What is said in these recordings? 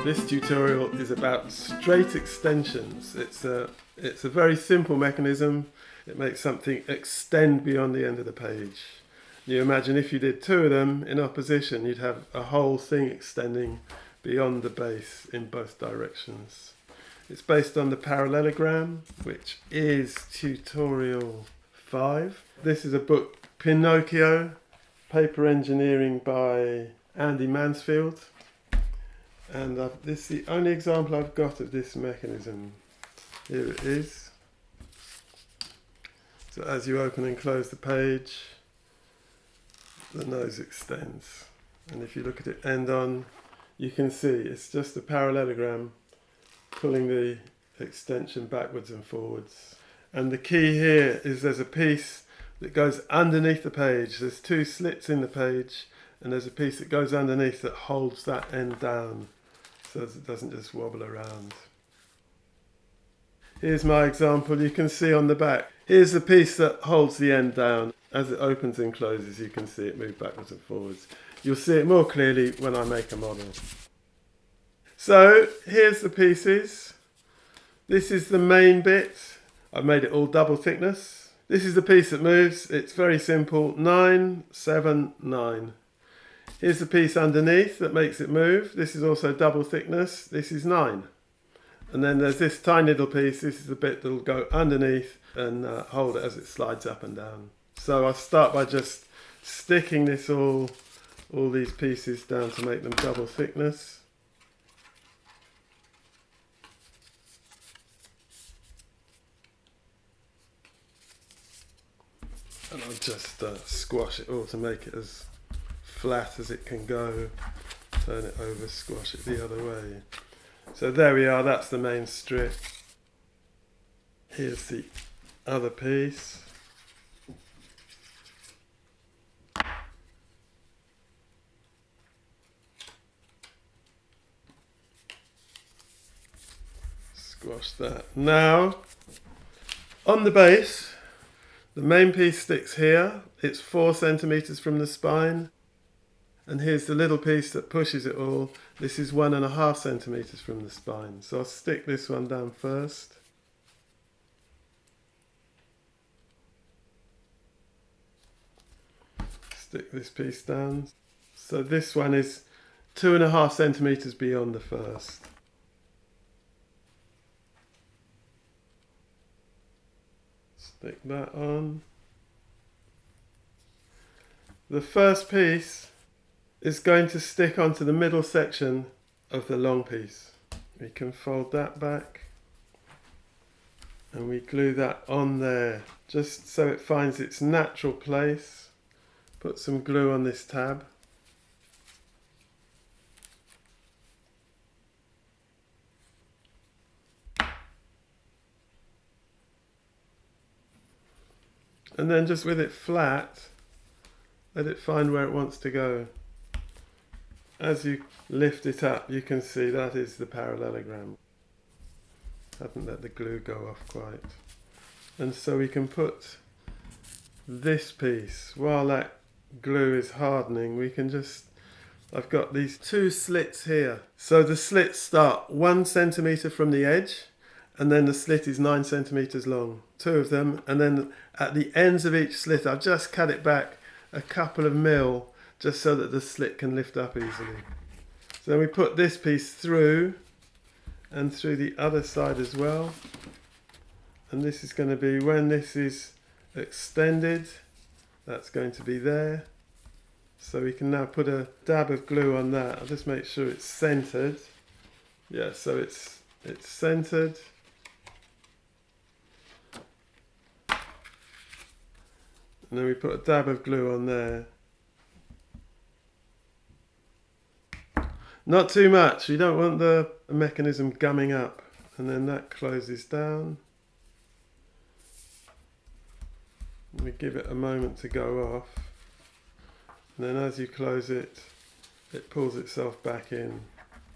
This tutorial is about straight extensions. It's a very simple mechanism. It makes something extend beyond the end of the page. You imagine if you did two of them in opposition, you'd have a whole thing extending beyond the base in both directions. It's based on the parallelogram, which is tutorial 5. This is a book, Pinocchio, Paper Engineering by Andy Mansfield. And this is the only example I've got of this mechanism. Here it is. So as you open and close the page, the nose extends. And if you look at it end on, you can see it's just a parallelogram pulling the extension backwards and forwards. And the key here is there's a piece that goes underneath the page. There's two slits in the page, and there's a piece that goes underneath that holds that end down so that it doesn't just wobble around. Here's my example. You can see on the back. Here's the piece that holds the end down. As it opens and closes, you can see it move backwards and forwards. You'll see it more clearly when I make a model. So here's the pieces. This is the main bit. I've made it all double thickness. This is the piece that moves. It's very simple. 9, 7, 9. Here's the piece underneath that makes it move. This is also double thickness. This is 9. And then there's this tiny little piece. This is the bit that'll go underneath and hold it as it slides up and down. So I'll start by just sticking this all these pieces down to make them double thickness. And I'll just squash it all to make it as flat as it can go. Turn it over, squash it the other way. So there we are, that's the main strip. Here's the other piece. Squash that. Now, on the base, the main piece sticks here. It's 4 centimeters from the spine. And here's the little piece that pushes it all. This is 1.5 centimeters from the spine. So I'll stick this one down first. Stick this piece down. So this one is 2.5 centimeters beyond the first. Stick that on. The first piece is going to stick onto the middle section of the long piece. We can fold that back and we glue that on there just so it finds its natural place. Put some glue on this tab. And then just with it flat, let it find where it wants to go. As you lift it up, you can see that is the parallelogram. Haven't let the glue go off quite. And so we can put this piece, while that glue is hardening, we can just, I've got these 2 slits here. So the slits start 1 centimeter from the edge, and then the slit is 9 centimeters long. 2 of them, and then at the ends of each slit, I've just cut it back a couple of mil, just so that the slit can lift up easily. So then we put this piece through and through the other side as well. And this is going to be, when this is extended, that's going to be there. So we can now put a dab of glue on that. I'll just make sure it's centered. Yeah, so it's centered. And then we put a dab of glue on there. Not too much, you don't want the mechanism gumming up. And then that closes down. And we give it a moment to go off. And then as you close it, it pulls itself back in.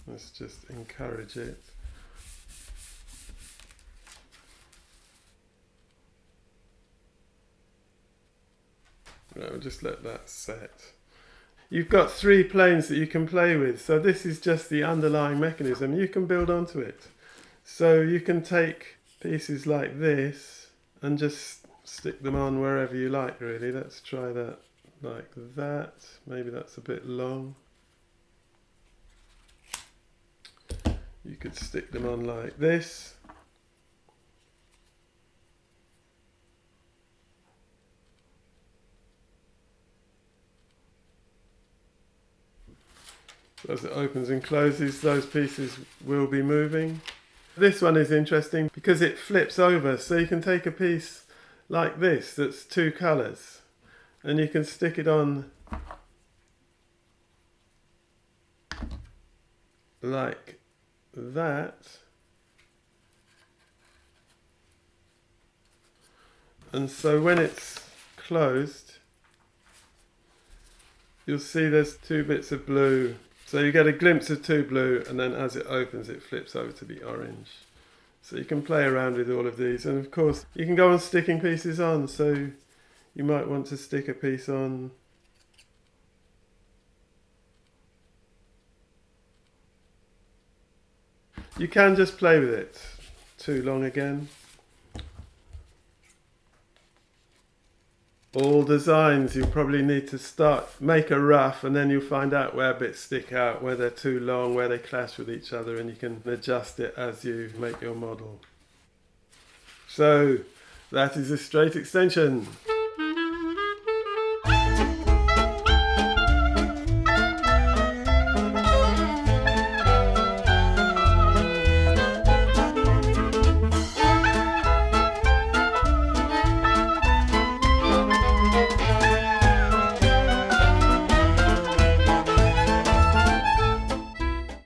Let's just encourage it. Right, we'll just let that set. you've got 3 planes that you can play with. So this is just the underlying mechanism. You can build onto it. So you can take pieces like this and just stick them on wherever you like, really. Let's try that like that. Maybe that's a bit long. You could stick them on like this. As it opens and closes, those pieces will be moving. This one is interesting because it flips over, so you can take a piece like this that's 2 colours and you can stick it on like that, and so when it's closed you'll see there's 2 bits of blue. So you get a glimpse of 2 blue, and then as it opens it flips over to be orange. So you can play around with all of these, and of course you can go on sticking pieces on. So you might want to stick a piece on you can just play with it. Too long again. All designs you probably need to make a rough, and then you'll find out where bits stick out, where they're too long, where they clash with each other, and you can adjust it as you make your model. So that is a straight extension.